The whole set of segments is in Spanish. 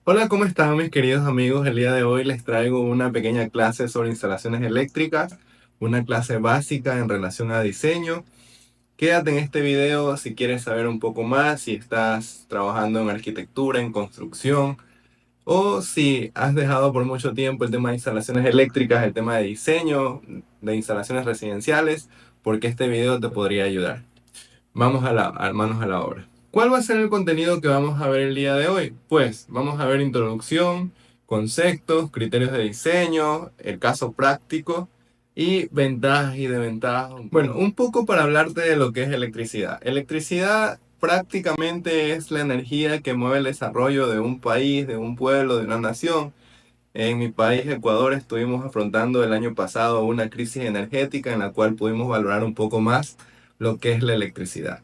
Hola, ¿cómo están mis queridos amigos? El día de hoy les traigo una pequeña clase sobre instalaciones eléctricas, una clase básica en relación a diseño. Quédate en este video si quieres saber un poco más, si estás trabajando en arquitectura, en construcción, o si has dejado por mucho tiempo el tema de instalaciones eléctricas, el tema de diseño, de instalaciones residenciales, porque este video te podría ayudar. Vamos a manos a la obra. ¿Cuál va a ser el contenido que vamos a ver el día de hoy? Pues vamos a ver introducción, conceptos, criterios de diseño, el caso práctico y ventajas y desventajas. Bueno, un poco para hablarte de lo que es electricidad. Electricidad prácticamente es la energía que mueve el desarrollo de un país, de un pueblo, de una nación. En mi país, Ecuador, estuvimos afrontando el año pasado una crisis energética en la cual pudimos valorar un poco más lo que es la electricidad.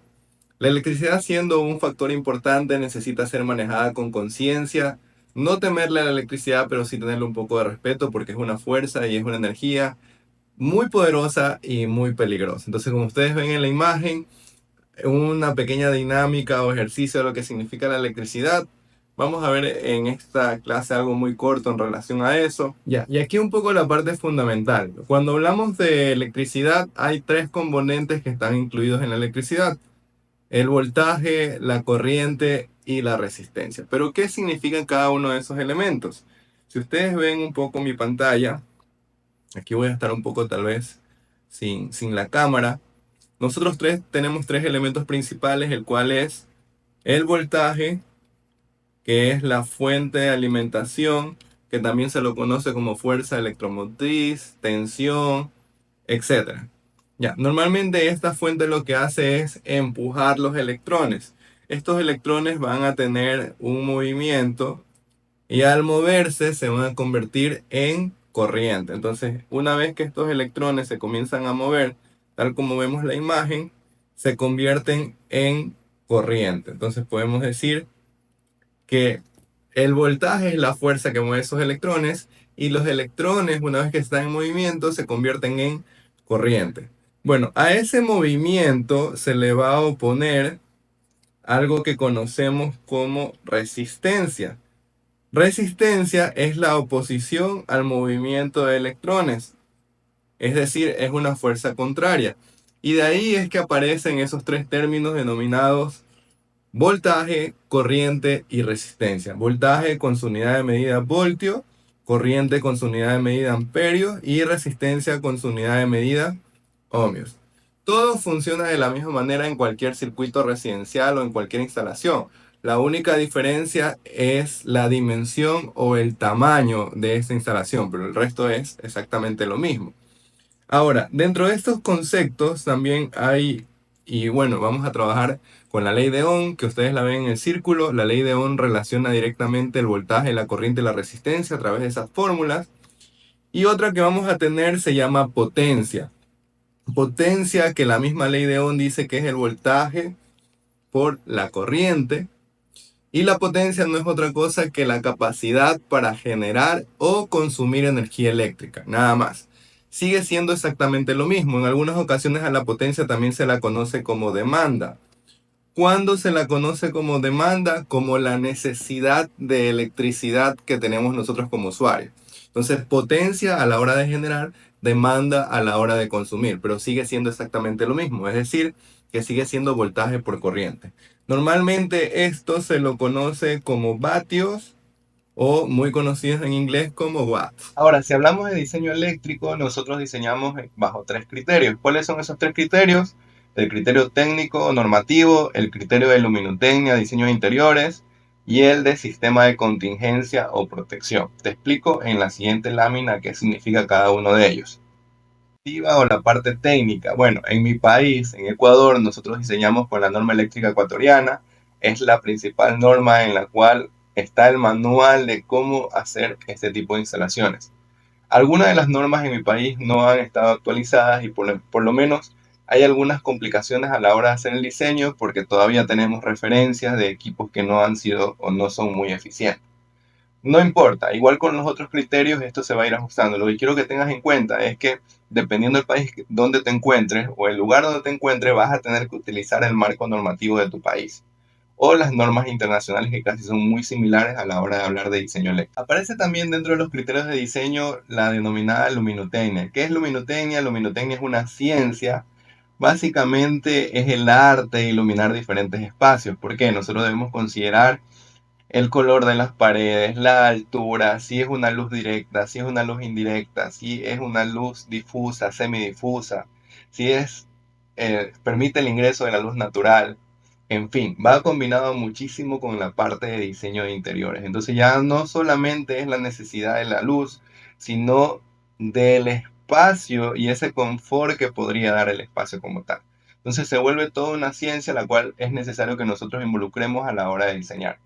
La electricidad, siendo un factor importante, necesita ser manejada con conciencia, no temerle a la electricidad, pero sí tenerle un poco de respeto porque es una fuerza y es una energía muy poderosa y muy peligrosa. Entonces, como ustedes ven en la imagen, una pequeña dinámica o ejercicio de lo que significa la electricidad. Vamos a ver en esta clase algo muy corto en relación a eso. Ya, y aquí un poco la parte fundamental. Cuando hablamos de electricidad, hay tres componentes que están incluidos en la electricidad: el voltaje, la corriente y la resistencia. Pero ¿qué significan cada uno de esos elementos? Si ustedes ven un poco mi pantalla, aquí voy a estar un poco tal vez sin la cámara. Nosotros tenemos tres elementos principales, el cual es el voltaje, que es la fuente de alimentación, que también se lo conoce como fuerza electromotriz, tensión, etcétera. Ya, normalmente esta fuente lo que hace es empujar los electrones. Estos electrones van a tener un movimiento y al moverse se van a convertir en corriente. Entonces, una vez que estos electrones se comienzan a mover, tal como vemos la imagen, se convierten en corriente. Entonces, podemos decir que el voltaje es la fuerza que mueve esos electrones y los electrones, una vez que están en movimiento, se convierten en corriente. Bueno, a ese movimiento se le va a oponer algo que conocemos como resistencia. Resistencia es la oposición al movimiento de electrones, es decir, es una fuerza contraria. Y de ahí es que aparecen esos tres términos denominados voltaje, corriente y resistencia. Voltaje con su unidad de medida voltio, corriente con su unidad de medida amperio y resistencia con su unidad de medida ohmios. Todo funciona de la misma manera en cualquier circuito residencial o en cualquier instalación. La única diferencia es la dimensión o el tamaño de esta instalación, pero el resto es exactamente lo mismo. Ahora, dentro de estos conceptos también hay, y bueno, vamos a trabajar con la ley de Ohm, que ustedes la ven en el círculo. La ley de Ohm relaciona directamente el voltaje, la corriente y la resistencia a través de esas fórmulas. Y otra que vamos a tener se llama potencia. Potencia, que la misma ley de Ohm dice que es el voltaje por la corriente. Y la potencia no es otra cosa que la capacidad para generar o consumir energía eléctrica, nada más. Sigue siendo exactamente lo mismo. En algunas ocasiones a la potencia también se la conoce como demanda. ¿Cuándo se la conoce como demanda? Como la necesidad de electricidad que tenemos nosotros como usuarios. Entonces, potencia a la hora de generar, demanda a la hora de consumir, pero sigue siendo exactamente lo mismo, es decir, que sigue siendo voltaje por corriente. Normalmente esto se lo conoce como vatios o muy conocidos en inglés como watts. Ahora, si hablamos de diseño eléctrico, nosotros diseñamos bajo tres criterios. ¿Cuáles son esos tres criterios? El criterio técnico normativo, el criterio de luminotecnia, diseño de interiores y el de sistema de contingencia o protección. Te explico en la siguiente lámina qué significa cada uno de ellos. O la parte técnica. Bueno, en mi país, en Ecuador, nosotros diseñamos con la norma eléctrica ecuatoriana. Es la principal norma en la cual está el manual de cómo hacer este tipo de instalaciones. Algunas de las normas en mi país no han estado actualizadas y por lo menos hay algunas complicaciones a la hora de hacer el diseño porque todavía tenemos referencias de equipos que no han sido o no son muy eficientes. No importa, igual con los otros criterios esto se va a ir ajustando. Lo que quiero que tengas en cuenta es que dependiendo del país donde te encuentres o el lugar donde te encuentres, vas a tener que utilizar el marco normativo de tu país. o las normas internacionales que casi son muy similares a la hora de hablar de diseño eléctrico. Aparece también dentro de los criterios de diseño la denominada luminotecnia. ¿Qué es luminotecnia? Luminotecnia es una ciencia. Básicamente es el arte de iluminar diferentes espacios. ¿Por qué? Nosotros debemos considerar el color de las paredes, la altura, si es una luz directa, si es una luz indirecta, si es una luz difusa, semidifusa, si es, permite el ingreso de la luz natural. En fin, va combinado muchísimo con la parte de diseño de interiores. Entonces ya no solamente es la necesidad de la luz, sino del espacio y ese confort que podría dar el espacio como tal. Entonces se vuelve toda una ciencia la cual es necesario que nosotros involucremos a la hora de diseñar.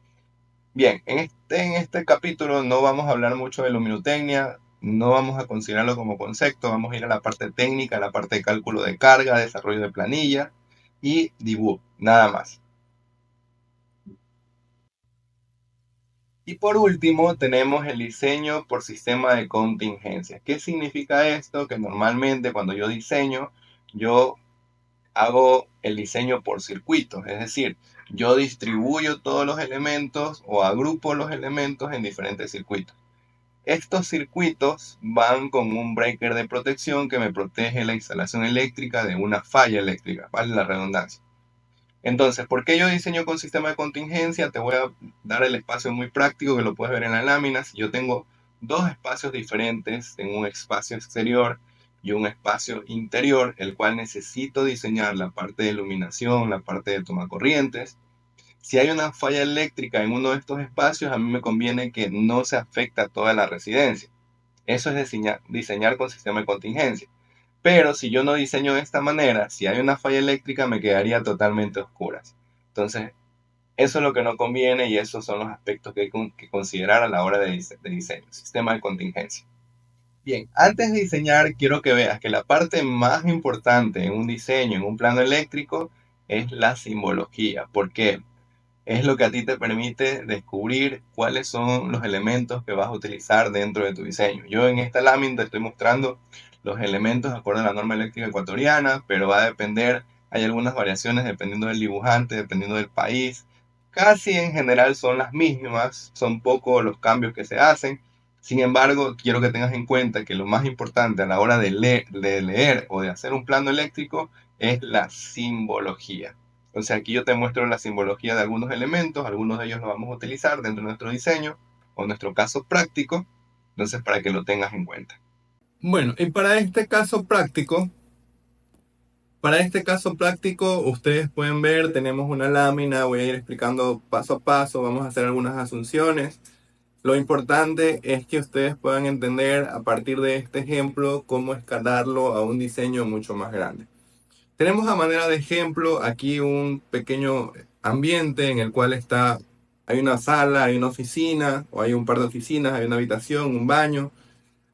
Bien, en este capítulo no vamos a hablar mucho de luminotecnia, no vamos a considerarlo como concepto, vamos a ir a la parte técnica, a la parte de cálculo de carga, desarrollo de planilla y dibujo, nada más. Y por último tenemos el diseño por sistema de contingencia. ¿Qué significa esto? Que normalmente cuando yo diseño, yo hago el diseño por circuitos, es decir, yo distribuyo todos los elementos o agrupo los elementos en diferentes circuitos. Estos circuitos van con un breaker de protección que me protege la instalación eléctrica de una falla eléctrica, vale la redundancia. Entonces, ¿por qué yo diseño con sistema de contingencia? Te voy a dar el espacio muy práctico que lo puedes ver en la lámina. Si yo tengo dos espacios diferentes, tengo un espacio exterior y un espacio interior, el cual necesito diseñar la parte de iluminación, la parte de toma corrientes. Si hay una falla eléctrica en uno de estos espacios, a mí me conviene que no se afecte a toda la residencia. Eso es diseñar con sistema de contingencia. Pero si yo no diseño de esta manera, si hay una falla eléctrica, me quedaría totalmente oscuras. Entonces, eso es lo que no conviene y esos son los aspectos que hay que considerar a la hora de diseño, sistema de contingencia. Bien, antes de diseñar, quiero que veas que la parte más importante en un diseño, en un plano eléctrico, es la simbología. ¿Por qué? Es lo que a ti te permite descubrir cuáles son los elementos que vas a utilizar dentro de tu diseño. Yo en esta lámina te estoy mostrando los elementos de acuerdo a la norma eléctrica ecuatoriana, pero va a depender, hay algunas variaciones dependiendo del dibujante, dependiendo del país. Casi en general son las mismas, son pocos los cambios que se hacen. Sin embargo, quiero que tengas en cuenta que lo más importante a la hora de leer o de hacer un plano eléctrico es la simbología. Entonces aquí yo te muestro la simbología de algunos elementos, algunos de ellos los vamos a utilizar dentro de nuestro diseño o nuestro caso práctico, entonces para que lo tengas en cuenta. Bueno, y para este caso práctico, ustedes pueden ver, tenemos una lámina, voy a ir explicando paso a paso, vamos a hacer algunas asunciones. Lo importante es que ustedes puedan entender a partir de este ejemplo cómo escalarlo a un diseño mucho más grande. Tenemos a manera de ejemplo aquí un pequeño ambiente en el cual hay una sala, hay una oficina, o hay un par de oficinas, hay una habitación, un baño,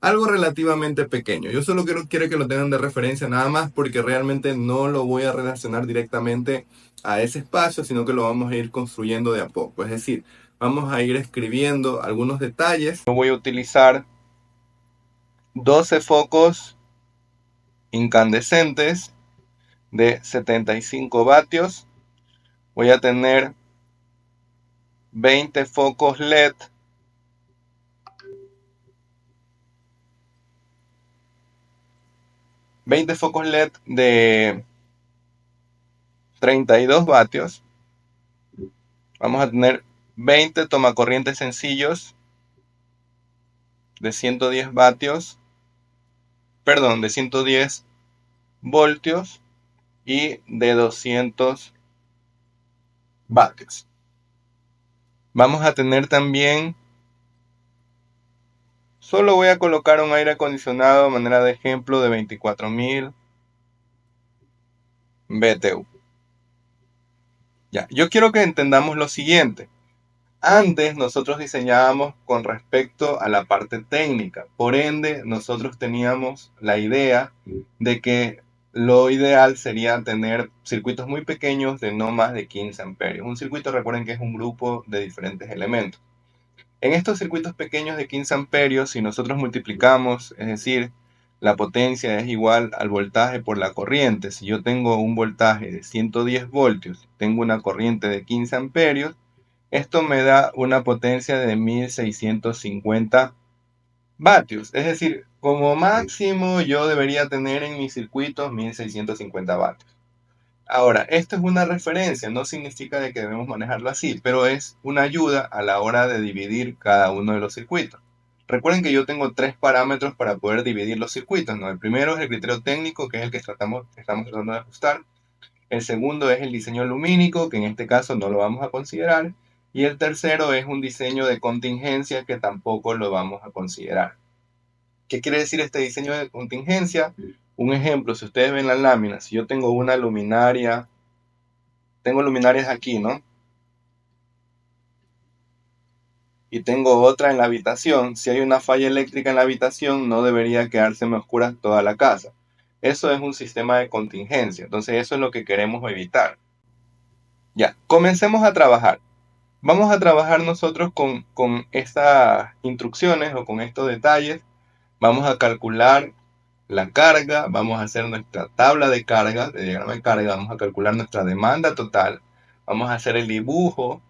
algo relativamente pequeño. Yo solo quiero que lo tengan de referencia nada más porque realmente no lo voy a relacionar directamente a ese espacio, sino que lo vamos a ir construyendo de a poco. Es decir, vamos a ir escribiendo algunos detalles. Yo voy a utilizar 12 focos incandescentes de 75 vatios. Voy a tener 20 focos LED, 20 focos LED de 32 vatios. Vamos a tener 20 tomacorrientes sencillos de 110 vatios, perdón, de 110 voltios y de 200 vatios. Vamos a tener también, solo voy a colocar un aire acondicionado a manera de ejemplo de 24.000 BTU. Ya, yo quiero que entendamos lo siguiente. Antes nosotros diseñábamos con respecto a la parte técnica, por ende nosotros teníamos la idea de que lo ideal sería tener circuitos muy pequeños de no más de 15 amperios. Un circuito, recuerden que es un grupo de diferentes elementos. En estos circuitos pequeños de 15 amperios, si nosotros multiplicamos, es decir, la potencia es igual al voltaje por la corriente. Si yo tengo un voltaje de 110 voltios, tengo una corriente de 15 amperios, esto me da una potencia de 1650 vatios. Es decir, como máximo yo debería tener en mis circuitos 1650 vatios. Ahora, esto es una referencia, no significa de que debemos manejarlo así, pero es una ayuda a la hora de dividir cada uno de los circuitos. Recuerden que yo tengo tres parámetros para poder dividir los circuitos, ¿no? El primero es el criterio técnico, que es el que estamos tratando de ajustar. El segundo es el diseño lumínico, que en este caso no lo vamos a considerar. Y el tercero es un diseño de contingencia, que tampoco lo vamos a considerar. ¿Qué quiere decir este diseño de contingencia? Un ejemplo, si ustedes ven la lámina, si yo tengo una luminaria, tengo luminarias aquí, ¿no? Y tengo otra en la habitación. Si hay una falla eléctrica en la habitación, no debería quedárseme oscura toda la casa. Eso es un sistema de contingencia. Entonces eso es lo que queremos evitar. Ya, comencemos a trabajar. Vamos a trabajar nosotros con estas instrucciones o con estos detalles. Vamos a calcular la carga, vamos a hacer nuestra tabla de carga, de diagrama de carga, vamos a calcular nuestra demanda total, vamos a hacer el dibujo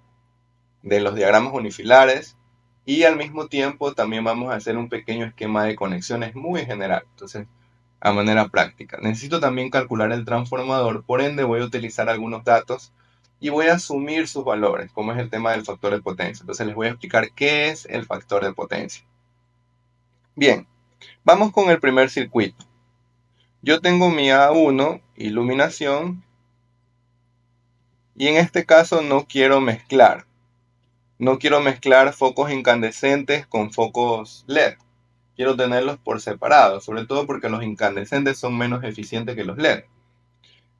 de los diagramas unifilares y al mismo tiempo también vamos a hacer un pequeño esquema de conexiones muy general. Entonces, a manera práctica. Necesito también calcular el transformador, por ende voy a utilizar algunos datos y voy a asumir sus valores, como es el tema del factor de potencia. Entonces les voy a explicar qué es el factor de potencia. Bien, vamos con el primer circuito. Yo tengo mi A1, iluminación, y en este caso no quiero mezclar. No quiero mezclar focos incandescentes con focos LED. Quiero tenerlos por separado, sobre todo porque los incandescentes son menos eficientes que los LED.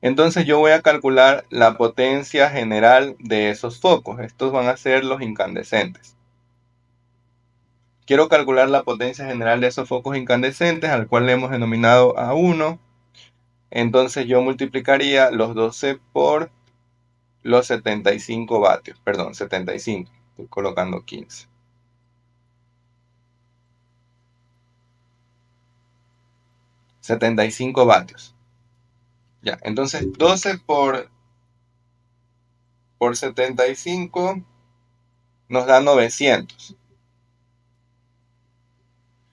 Entonces yo voy a calcular la potencia general de esos focos. Estos van a ser los incandescentes. Quiero calcular la potencia general de esos focos incandescentes, al cual le hemos denominado A1. Entonces yo multiplicaría los 12 por los 75 vatios. Perdón, 75. Estoy colocando 15. 75 vatios. Ya, entonces 12 por 75 nos da 900.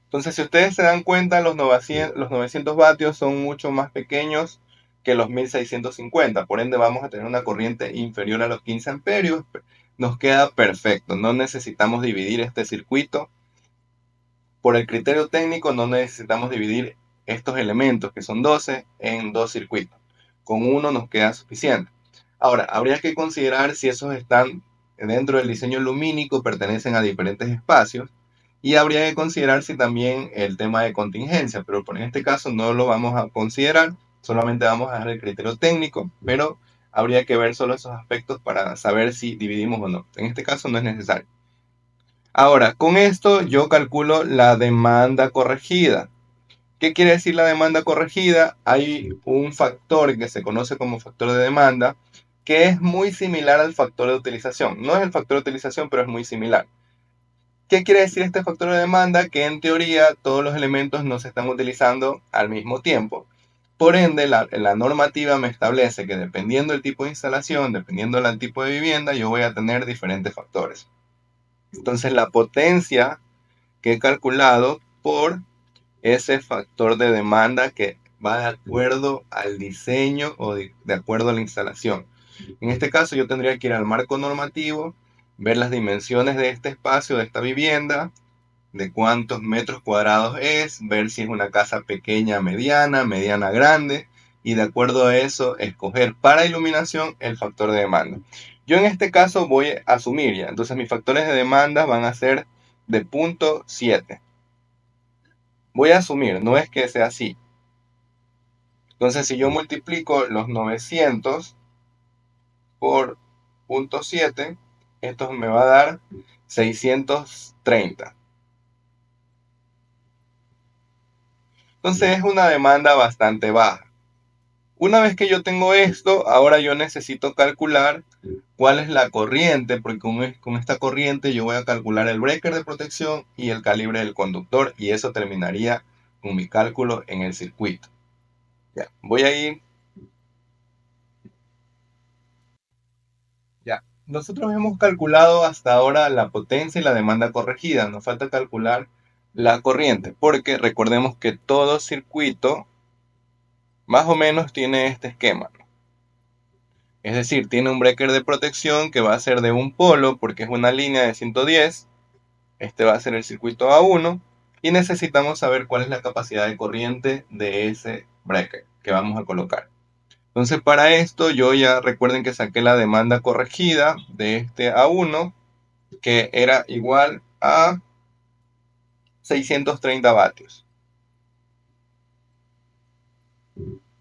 Entonces, si ustedes se dan cuenta, los 900 vatios son mucho más pequeños que los 1650. Por ende, vamos a tener una corriente inferior a los 15 amperios. Nos queda perfecto. No necesitamos dividir este circuito. Por el criterio técnico, no necesitamos dividir estos elementos, que son 12, en dos circuitos. Con uno nos queda suficiente. Ahora, habría que considerar si esos están dentro del diseño lumínico, pertenecen a diferentes espacios, y habría que considerar si también el tema de contingencia, pero en este caso no lo vamos a considerar, solamente vamos a dar el criterio técnico, pero habría que ver solo esos aspectos para saber si dividimos o no. En este caso no es necesario. Ahora, con esto yo calculo la demanda corregida. ¿Qué quiere decir la demanda corregida? Hay un factor que se conoce como factor de demanda, que es muy similar al factor de utilización. No es el factor de utilización, pero es muy similar. ¿Qué quiere decir este factor de demanda? Que en teoría todos los elementos no se están utilizando al mismo tiempo. Por ende, la normativa me establece que dependiendo del tipo de instalación, dependiendo del tipo de vivienda, yo voy a tener diferentes factores. Entonces, la potencia que he calculado por ese factor de demanda que va de acuerdo al diseño o de acuerdo a la instalación. En este caso yo tendría que ir al marco normativo, ver las dimensiones de este espacio, de esta vivienda, de cuántos metros cuadrados es, ver si es una casa pequeña, mediana, grande, y de acuerdo a eso escoger para iluminación el factor de demanda. Yo en este caso voy a asumir ya, entonces mis factores de demanda van a ser de 0.7. Voy a asumir, no es que sea así. Entonces, si yo multiplico los 900 por 0.7, esto me va a dar 630. Entonces, es una demanda bastante baja. Una vez que yo tengo esto, ahora yo necesito calcular cuál es la corriente, porque con esta corriente yo voy a calcular el breaker de protección y el calibre del conductor, y eso terminaría con mi cálculo en el circuito. Ya, voy a ir. Ya, nosotros hemos calculado hasta ahora la potencia y la demanda corregida. Nos falta calcular la corriente, porque recordemos que todo circuito más o menos tiene este esquema, ¿no? Es decir, tiene un breaker de protección que va a ser de un polo, porque es una línea de 110. Este va a ser el circuito A1 y necesitamos saber cuál es la capacidad de corriente de ese breaker que vamos a colocar. Entonces, para esto yo ya recuerden que saqué la demanda corregida de este A1, que era igual a 630 vatios.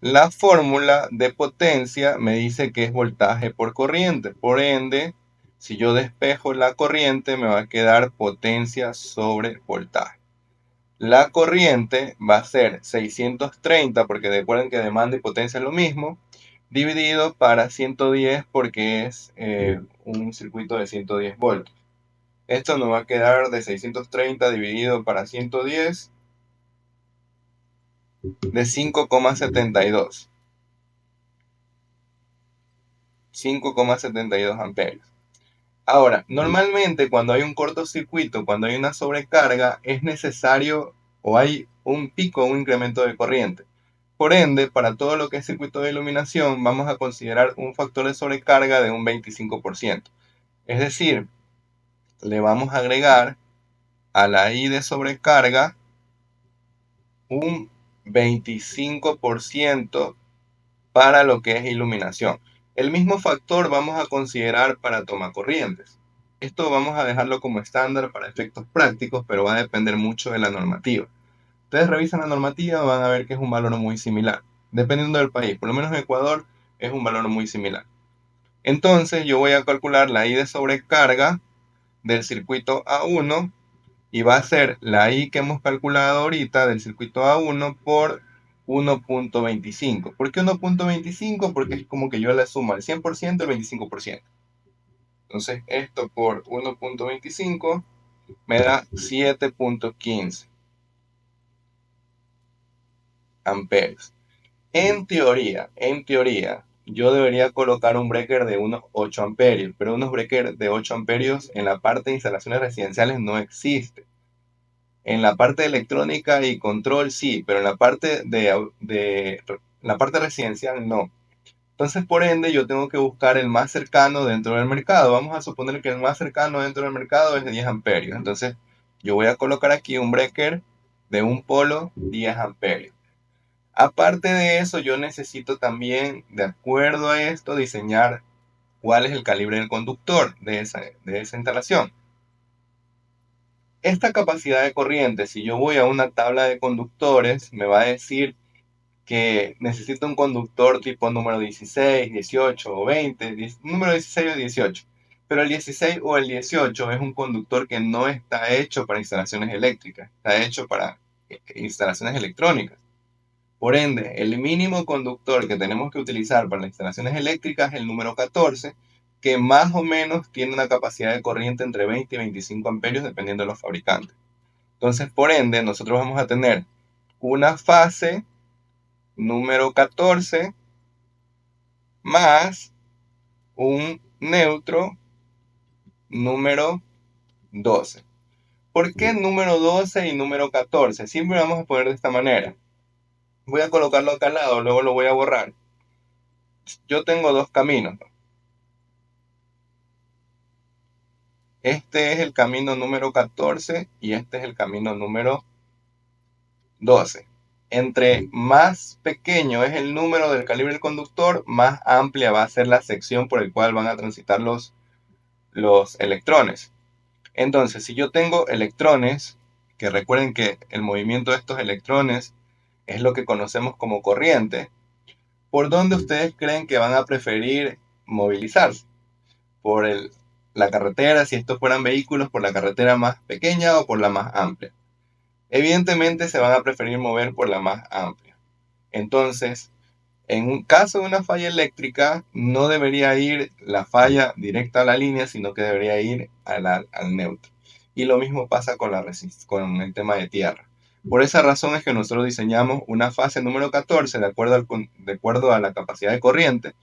La fórmula de potencia me dice que es voltaje por corriente. Por ende, si yo despejo la corriente, me va a quedar potencia sobre voltaje. La corriente va a ser 630, porque recuerden que demanda y potencia es lo mismo, dividido para 110 porque es un circuito de 110 voltios. Esto nos va a quedar de 630 dividido para 110 de 5,72. 5,72 amperios. Ahora, normalmente cuando hay un cortocircuito, cuando hay una sobrecarga, es necesario o hay un pico, un incremento de corriente. Por ende, para todo lo que es circuito de iluminación, vamos a considerar un factor de sobrecarga de un 25%. Es decir, le vamos a agregar a la I de sobrecarga un 25% para lo que es iluminación. El mismo factor vamos a considerar para tomacorrientes. Esto vamos a dejarlo como estándar para efectos prácticos, pero va a depender mucho de la normativa. Ustedes revisan la normativa, van a ver que es un valor muy similar, dependiendo del país. Por lo menos en Ecuador es un valor muy similar. Entonces yo voy a calcular la I de sobrecarga del circuito A1 y va a ser la I que hemos calculado ahorita del circuito A1 por 1.25. ¿Por qué 1.25? Porque es como que yo le sumo al 100% el 25%. Entonces esto por 1.25 me da 7.15 amperios. En teoría, yo debería colocar un breaker de unos 8 amperios, pero unos breakers de 8 amperios en la parte de instalaciones residenciales no existe. En la parte de electrónica y control sí, pero en la parte la parte residencial no. Entonces, por ende, yo tengo que buscar el más cercano dentro del mercado. Vamos a suponer que el más cercano dentro del mercado es de 10 amperios. Entonces, yo voy a colocar aquí un breaker de un polo 10 amperios. Aparte de eso, yo necesito también, de acuerdo a esto, diseñar cuál es el calibre del conductor de esa instalación. Esta capacidad de corriente, si yo voy a una tabla de conductores, me va a decir que necesito un conductor tipo número 16, 18 o 20, número 16 o 18. Pero el 16 o el 18 es un conductor que no está hecho para instalaciones eléctricas, está hecho para instalaciones electrónicas. Por ende, el mínimo conductor que tenemos que utilizar para las instalaciones eléctricas es el número 14, que más o menos tiene una capacidad de corriente entre 20 y 25 amperios dependiendo de los fabricantes. Entonces, por ende, nosotros vamos a tener una fase número 14 más un neutro número 12. ¿Por qué número 12 y número 14? Siempre vamos a poner de esta manera. Voy a colocarlo acá al lado, luego lo voy a borrar. Yo tengo dos caminos. Este es el camino número 14 y este es el camino número 12. Entre más pequeño es el número del calibre del conductor, más amplia va a ser la sección por el cual van a transitar los electrones. Entonces, si yo tengo electrones, que recuerden que el movimiento de estos electrones es lo que conocemos como corriente, ¿por dónde ustedes creen que van a preferir movilizarse? ¿Por la carretera, si estos fueran vehículos, por la carretera más pequeña o por la más amplia? Evidentemente se van a preferir mover por la más amplia. Entonces, en un caso de una falla eléctrica, no debería ir la falla directa a la línea, sino que debería ir al neutro. Y lo mismo pasa con el tema de tierra. Por esa razón es que nosotros diseñamos una fase número 14 de acuerdo a la capacidad de corriente,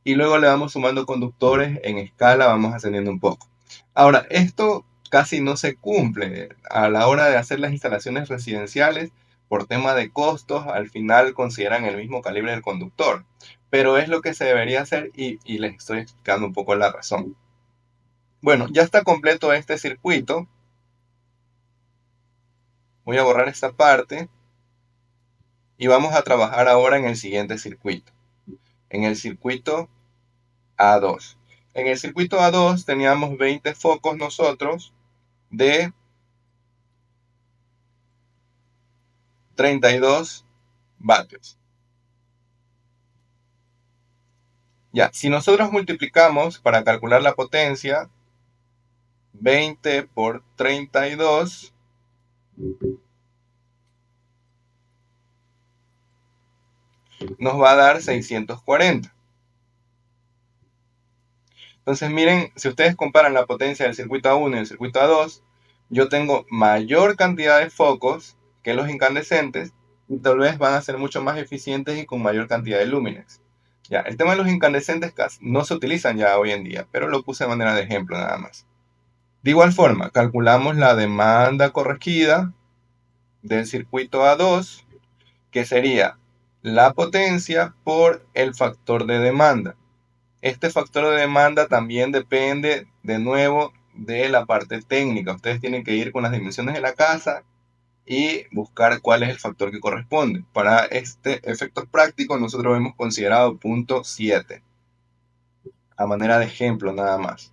y luego le vamos sumando conductores en escala, vamos ascendiendo un poco. Ahora, esto casi no se cumple a la hora de hacer las instalaciones residenciales por tema de costos. Al final consideran el mismo calibre del conductor, pero es lo que se debería hacer, y les estoy explicando un poco la razón. Bueno, ya está completo este circuito. Voy a borrar esta parte y vamos a trabajar ahora en el siguiente circuito, en el circuito A2. En el circuito A2 teníamos 20 focos nosotros de 32 vatios. Ya, si nosotros multiplicamos para calcular la potencia 20 por 32, nos va a dar 640. Entonces miren, si ustedes comparan la potencia del circuito A1 y el circuito A2, yo tengo mayor cantidad de focos que los incandescentes, y tal vez van a ser mucho más eficientes y con mayor cantidad de lúmenes. Ya, el tema de los incandescentes no se utilizan ya hoy en día, pero lo puse de manera de ejemplo nada más. De igual forma, calculamos la demanda corregida del circuito A2, que sería la potencia por el factor de demanda. Este factor de demanda también depende, de nuevo, de la parte técnica. Ustedes tienen que ir con las dimensiones de la casa y buscar cuál es el factor que corresponde. Para este efectos prácticos nosotros hemos considerado 0.7 a manera de ejemplo nada más.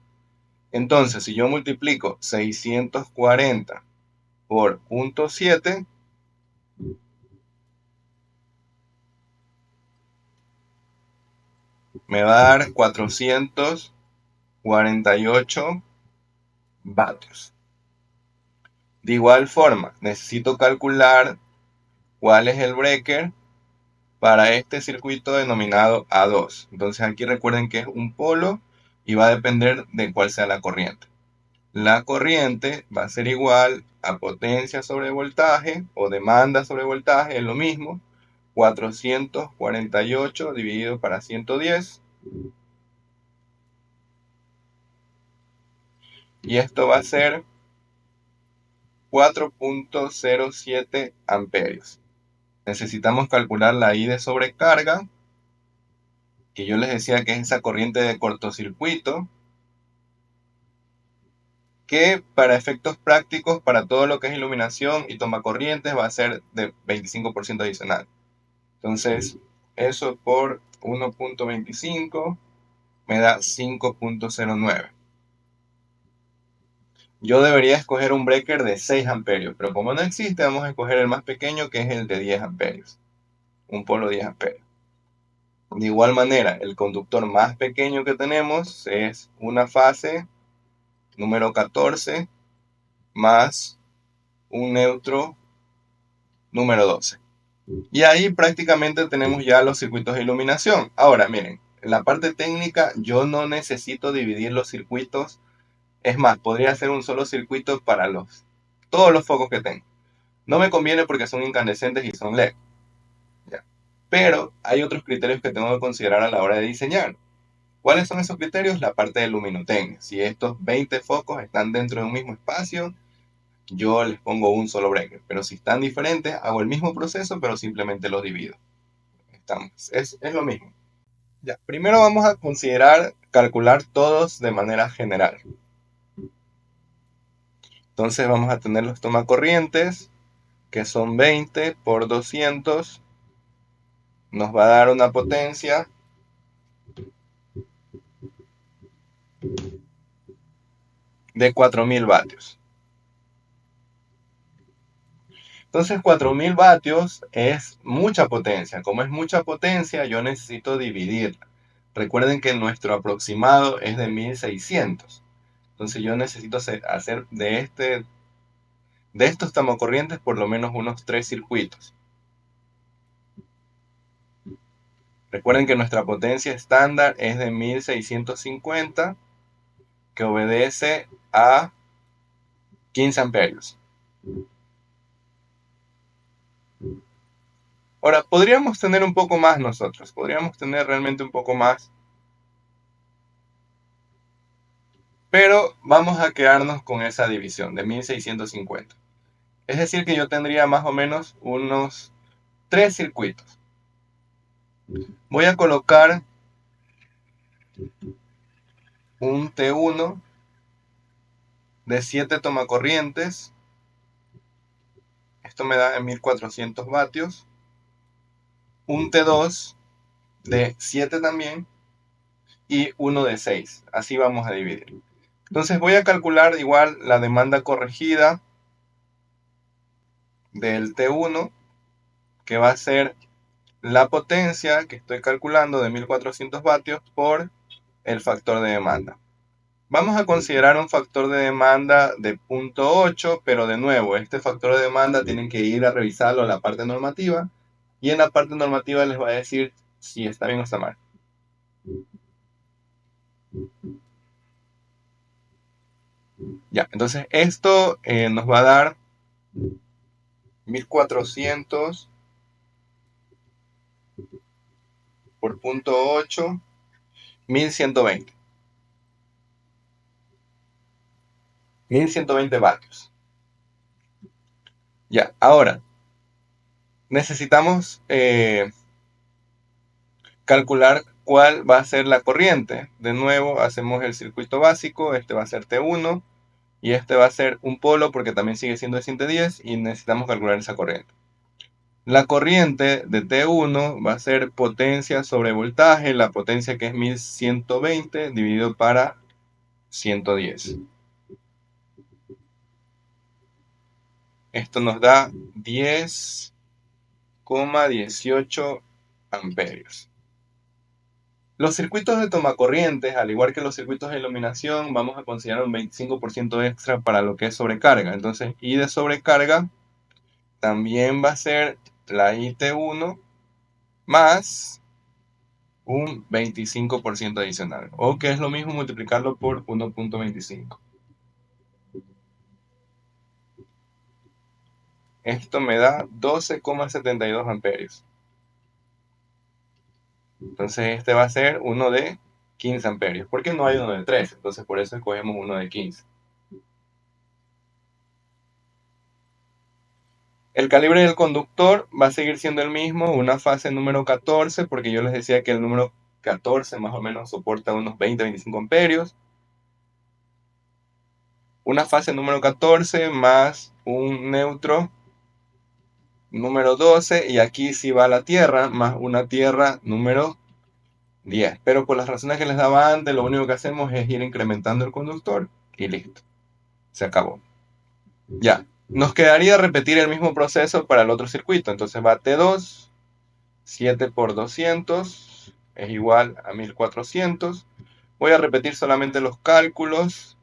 Entonces, si yo multiplico 640 por 0.7, me va a dar 448 vatios. De igual forma, necesito calcular cuál es el breaker para este circuito denominado A2. Entonces aquí recuerden que es un polo y va a depender de cuál sea la corriente. La corriente va a ser igual a potencia sobre voltaje o demanda sobre voltaje, es lo mismo. 448 dividido para 110. Y esto va a ser 4.07 amperios. Necesitamos calcular la I de sobrecarga, que yo les decía que es esa corriente de cortocircuito, que para efectos prácticos, para todo lo que es iluminación y toma corrientes, va a ser de 25% adicional. Entonces, eso por 1.25 me da 5.09. Yo debería escoger un breaker de 6 amperios, pero como no existe, vamos a escoger el más pequeño, que es el de 10 amperios. Un polo 10 amperios. De igual manera, el conductor más pequeño que tenemos es una fase número 14 más un neutro número 12. Y ahí prácticamente tenemos ya los circuitos de iluminación. Ahora, miren, en la parte técnica yo no necesito dividir los circuitos. Es más, podría hacer un solo circuito para todos los focos que tengo. No me conviene porque son incandescentes y son LED. ¿Ya? Pero hay otros criterios que tengo que considerar a la hora de diseñar. ¿Cuáles son esos criterios? La parte de luminotecnia. Si estos 20 focos están dentro de un mismo espacio, yo les pongo un solo breaker. Pero si están diferentes, hago el mismo proceso, pero simplemente los divido. Es lo mismo. Ya, primero vamos a considerar calcular todos de manera general. Entonces vamos a tener los tomacorrientes, que son 20 por 200. Nos va a dar una potencia de 4000 vatios. Entonces 4000 vatios es mucha potencia. Como es mucha potencia, yo necesito dividirla. Recuerden que nuestro aproximado es de 1600. Entonces yo necesito hacer de estos tomacorrientes por lo menos unos 3 circuitos. Recuerden que nuestra potencia estándar es de 1650, que obedece a 15 amperios. Ahora, podríamos tener un poco más nosotros, podríamos tener realmente un poco más, pero vamos a quedarnos con esa división de 1650. Es decir, que yo tendría más o menos unos 3 circuitos. Voy a colocar un T1 de 7 tomacorrientes. Esto me da 1400 vatios. Un T2 de 7 también. Y uno de 6. Así vamos a dividir. Entonces voy a calcular igual la demanda corregida del T1, que va a ser la potencia que estoy calculando de 1400 vatios por el factor de demanda. Vamos a considerar un factor de demanda de 0.8, pero de nuevo, este factor de demanda tienen que ir a revisarlo en la parte normativa, y en la parte normativa les va a decir si está bien o está mal. Ya, entonces esto nos va a dar 1400 por 0.8, 1120. 1120 vatios. Ya, ahora necesitamos calcular cuál va a ser la corriente. De nuevo, hacemos el circuito básico. Este va a ser T1 y este va a ser un polo porque también sigue siendo de 110 y necesitamos calcular esa corriente. La corriente de T1 va a ser potencia sobre voltaje, la potencia que es 1120 dividido para 110. Esto nos da 10,18 amperios. Los circuitos de tomacorrientes, al igual que los circuitos de iluminación, vamos a considerar un 25% extra para lo que es sobrecarga. Entonces, I de sobrecarga también va a ser la IT1 más un 25% adicional, o que es lo mismo multiplicarlo por 1.25. Esto me da 12,72 amperios. Entonces este va a ser uno de 15 amperios, porque no hay uno de 13, entonces por eso escogemos uno de 15. El calibre del conductor va a seguir siendo el mismo, una fase número 14, porque yo les decía que el número 14 más o menos soporta unos 20-25 amperios. Una fase número 14 más un neutro número 12, y aquí sí va la tierra, más una tierra número 10. Pero por las razones que les daba antes, lo único que hacemos es ir incrementando el conductor y listo. Se acabó. Ya. Nos quedaría repetir el mismo proceso para el otro circuito. Entonces va T2, 7 por 200 es igual a 1400. Voy a repetir solamente los cálculos.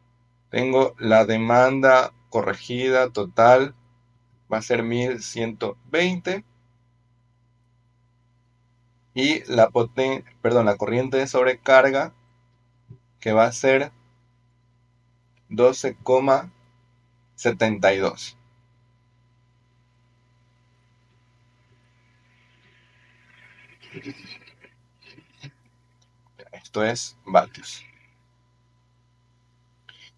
Tengo la demanda corregida total, va a ser 1120. Y la corriente de sobrecarga, que va a ser 12,72. Esto es vatios.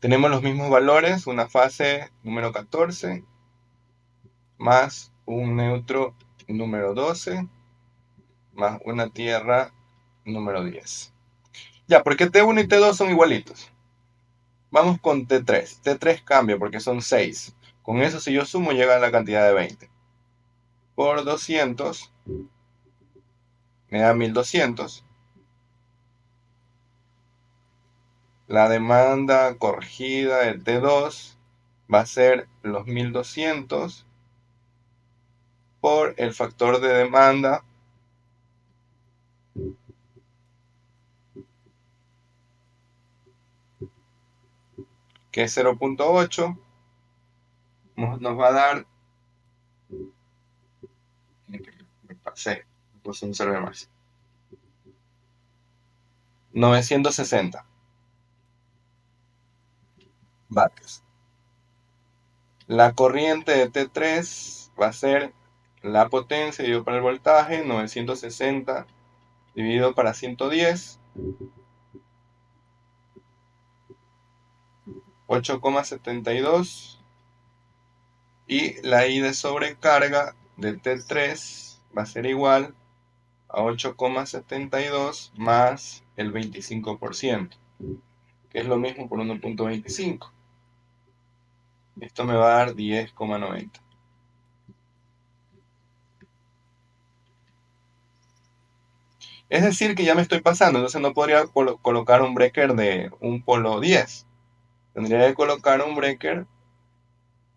Tenemos los mismos valores, una fase número 14 más un neutro número 12 más una tierra número 10. Ya, ¿por qué T1 y T2 son igualitos? Vamos con T3. T3 cambia porque son 6. Con eso, si yo sumo, llega a la cantidad de 20. Por 200 me da 1200. La demanda corregida del T2 va a ser los 1200 por el factor de demanda, que es 0.8, nos va a dar, me pasé, puse un 0 de más, 960 vatios. La corriente de T3 va a ser la potencia dividido para el voltaje, 960 dividido para 110, 8,72, y la I de sobrecarga de T3 va a ser igual a 8,72 más el 25%, que es lo mismo por 1,25. Esto me va a dar 10,90. Es decir, que ya me estoy pasando, entonces no podría colocar un breaker de un polo 10. Tendría que colocar un breaker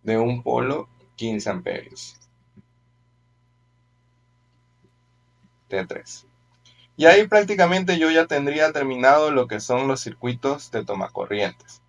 de un polo 15 amperios. T3. Y ahí prácticamente yo ya tendría terminado lo que son los circuitos de tomacorrientes.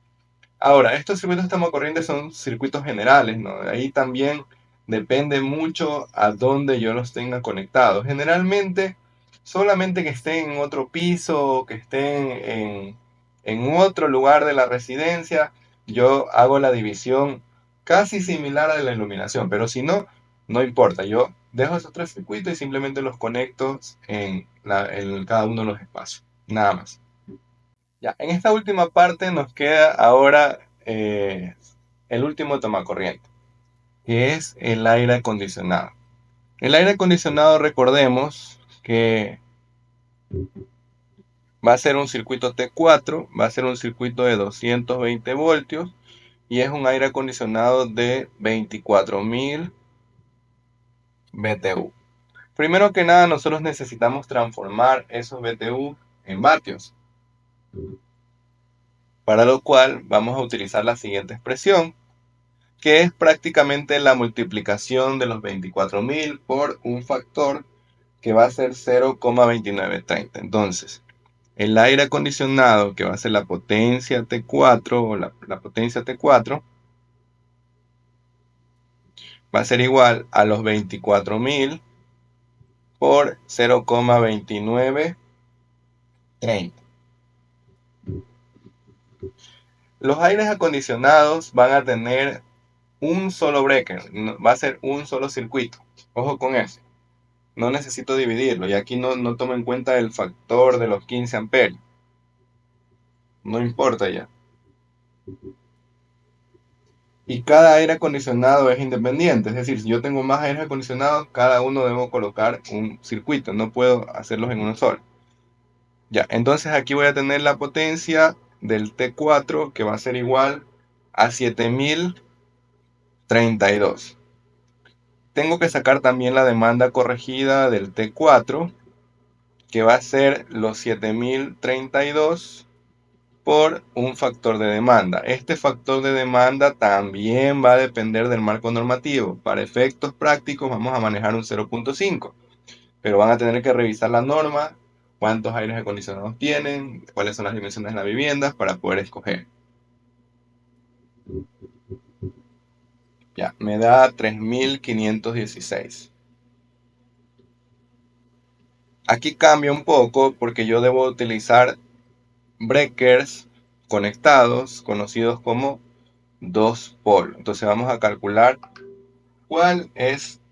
Ahora, estos circuitos de tomacorrientes son circuitos generales, ¿no? De ahí también depende mucho a dónde yo los tenga conectados. Generalmente, solamente que estén en otro piso, que estén en otro lugar de la residencia, yo hago la división casi similar a la iluminación, pero si no, no importa. Yo dejo esos tres circuitos y simplemente los conecto en cada uno de los espacios. Nada más. Ya, en esta última parte nos queda ahora el último tomacorriente, que es el aire acondicionado. El aire acondicionado, recordemos que va a ser un circuito T4, va a ser un circuito de 220 voltios y es un aire acondicionado de 24.000 BTU. Primero que nada, nosotros necesitamos transformar esos BTU en vatios, para lo cual vamos a utilizar la siguiente expresión, que es prácticamente la multiplicación de los 24.000 por un factor que va a ser 0,2930. Entonces, el aire acondicionado, que va a ser la potencia T4 o la potencia T4, va a ser igual a los 24.000 por 0,2930. Los aires acondicionados van a tener un solo breaker, va a ser un solo circuito. Ojo con eso. No necesito dividirlo y aquí no tomo en cuenta el factor de los 15 amperios. No importa ya. Y cada aire acondicionado es independiente, es decir, si yo tengo más aires acondicionados, cada uno debo colocar un circuito, no puedo hacerlos en uno solo. Ya, entonces aquí voy a tener la potencia del T4 que va a ser igual a 7032. Tengo que sacar también la demanda corregida del T4, que va a ser los 7032 por un factor de demanda. Este factor de demanda también va a depender del marco normativo. Para efectos prácticos vamos a manejar un 0,5, pero van a tener que revisar la norma, cuántos aires acondicionados tienen, cuáles son las dimensiones de las viviendas para poder escoger. Ya, me da 3516. Aquí cambia un poco porque yo debo utilizar breakers conectados, conocidos como dos polos. Entonces vamos a calcular cuál es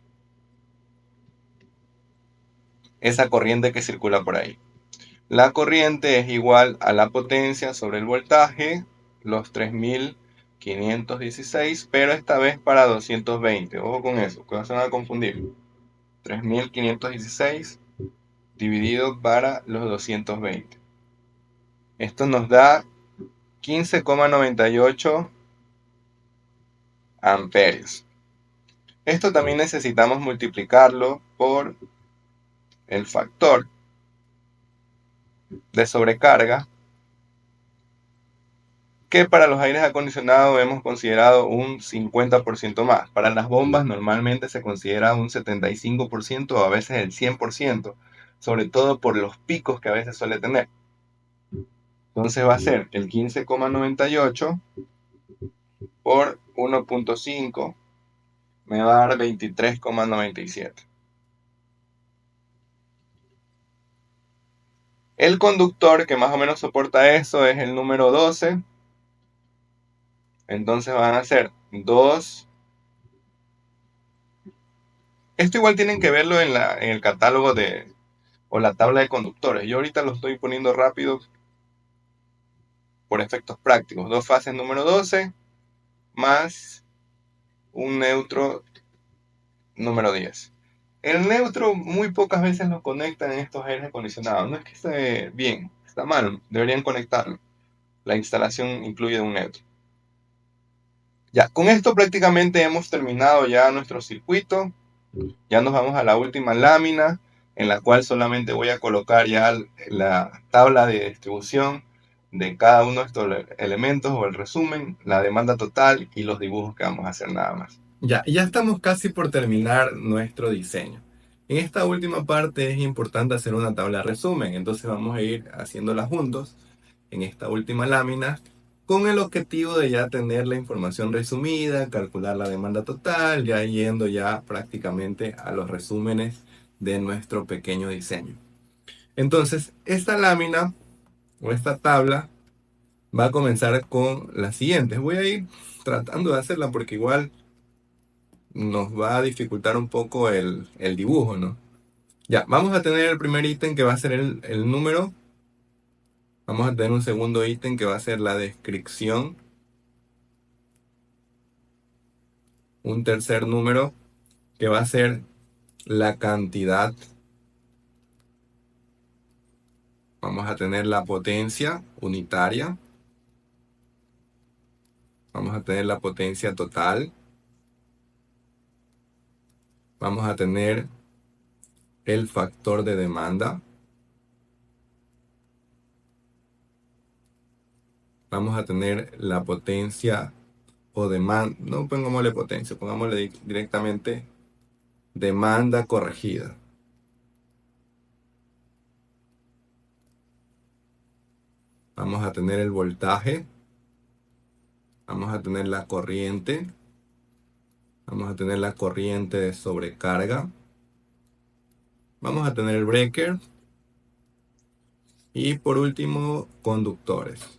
esa corriente que circula por ahí. La corriente es igual a la potencia sobre el voltaje, los 3516, pero esta vez para 220. Ojo con eso, que no se van a confundir. 3516 dividido para los 220. Esto nos da 15,98 amperios. Esto también necesitamos multiplicarlo por el factor de sobrecarga, que para los aires acondicionados hemos considerado un 50% más. Para las bombas normalmente se considera un 75% o a veces el 100%, sobre todo por los picos que a veces suele tener. Entonces va a ser el 15,98 por 1,5, me va a dar 23,97. El conductor que más o menos soporta eso es el número 12. Entonces van a ser 2 Esto igual tienen que verlo en el catálogo o la tabla de conductores. Yo ahorita lo estoy poniendo rápido por efectos prácticos. Dos fases número 12 más un neutro número 10. El neutro muy pocas veces lo conectan en estos aires acondicionados. No es que esté bien, está mal, deberían conectarlo. La instalación incluye un neutro. Ya, con esto prácticamente hemos terminado ya nuestro circuito. Ya nos vamos a la última lámina, en la cual solamente voy a colocar ya la tabla de distribución de cada uno de estos elementos o el resumen, la demanda total y los dibujos que vamos a hacer nada más. Ya estamos casi por terminar nuestro diseño. En esta última parte es importante hacer una tabla de resumen, entonces vamos a ir haciéndola juntos en esta última lámina con el objetivo de ya tener la información resumida, calcular la demanda total, ya yendo ya prácticamente a los resúmenes de nuestro pequeño diseño. Entonces, esta lámina o esta tabla va a comenzar con las siguientes. Voy a ir tratando de hacerla porque igual nos va a dificultar un poco el dibujo, ¿no? Ya, vamos a tener el primer ítem que va a ser el número. Vamos a tener un segundo ítem que va a ser la descripción. Un tercer número que va a ser la cantidad. Vamos a tener la potencia unitaria. Vamos a tener la potencia total. Vamos a tener el factor de demanda. Vamos a tener la potencia o demanda. No pongámosle potencia, pongámosle directamente demanda corregida. Vamos a tener el voltaje. Vamos a tener la corriente. Vamos a tener la corriente de sobrecarga. Vamos a tener el breaker. Y por último, conductores.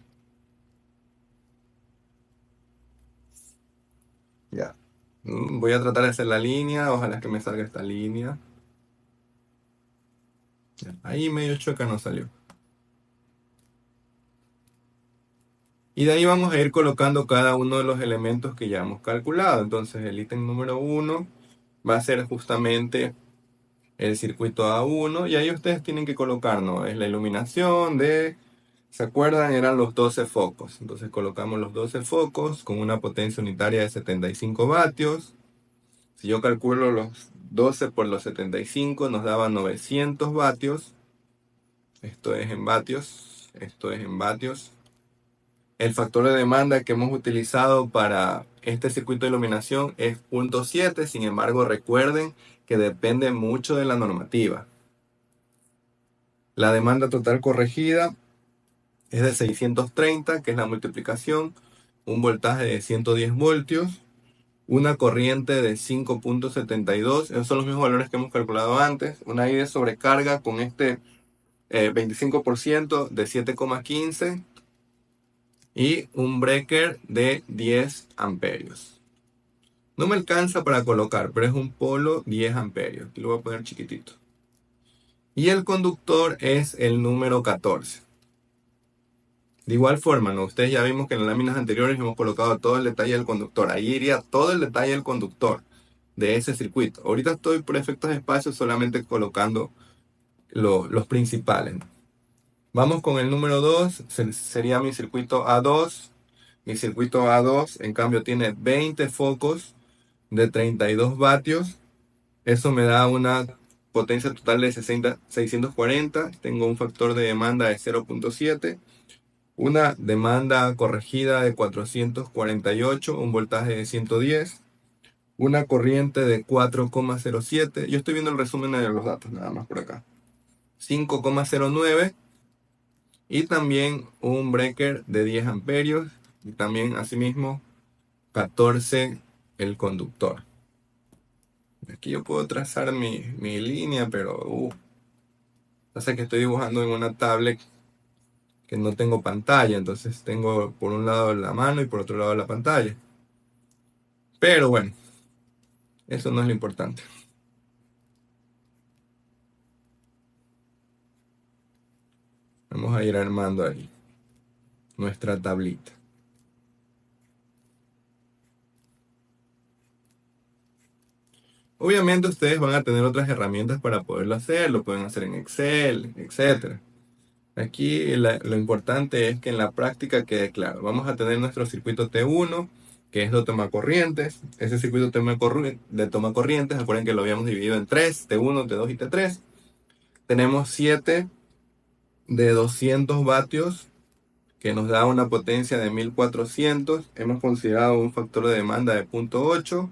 Ya. Voy a tratar de hacer la línea. Ojalá que me salga esta línea. Ya. Ahí medio choca no salió. Y de ahí vamos a ir colocando cada uno de los elementos que ya hemos calculado. Entonces el ítem número 1 va a ser justamente el circuito A1. Y ahí ustedes tienen que colocar, ¿no? Es la iluminación de... ¿Se acuerdan? Eran los 12 focos. Entonces colocamos los 12 focos con una potencia unitaria de 75 vatios. Si yo calculo los 12 por los 75 nos daba 900 vatios. Esto es en vatios. Esto es en vatios. El factor de demanda que hemos utilizado para este circuito de iluminación es 0.7. Sin embargo, recuerden que depende mucho de la normativa. La demanda total corregida es de 630, que es la multiplicación. Un voltaje de 110 voltios. Una corriente de 5.72, esos son los mismos valores que hemos calculado antes. Una I de sobrecarga con este 25% de 7,15 y un breaker de 10 amperios. No me alcanza para colocar, pero es un polo 10 amperios. Aquí lo voy a poner chiquitito. Y el conductor es el número 14. De igual forma, ¿no? Ustedes ya vimos que en las láminas anteriores hemos colocado todo el detalle del conductor. Ahí iría todo el detalle del conductor de ese circuito. Ahorita estoy por efectos de espacio solamente colocando los principales. Vamos con el número 2, sería mi circuito A2. Mi circuito A2 en cambio tiene 20 focos de 32 vatios. Eso me da una potencia total de 640. Tengo un factor de demanda de 0.7. Una demanda corregida de 448, un voltaje de 110, una corriente de 4,07. Yo estoy viendo el resumen de los datos nada más por acá. 5,09 y también un breaker de 10 amperios y también asimismo 14 el conductor. Aquí yo puedo trazar mi línea, pero pasa que estoy dibujando en una tablet que no tengo pantalla, entonces tengo por un lado la mano y por otro lado la pantalla. Pero bueno, eso no es lo importante. Vamos a ir armando ahí nuestra tablita. Obviamente ustedes van a tener otras herramientas para poderlo hacer, lo pueden hacer en Excel, etcétera. Aquí lo importante es que en la práctica quede claro. Vamos a tener nuestro circuito T1, que es de toma corrientes. Ese circuito de toma corrientes, recuerden que lo habíamos dividido en 3, T1, T2 y T3. Tenemos 7 de 200 vatios, que nos da una potencia de 1400. Hemos considerado un factor de demanda de 0.8,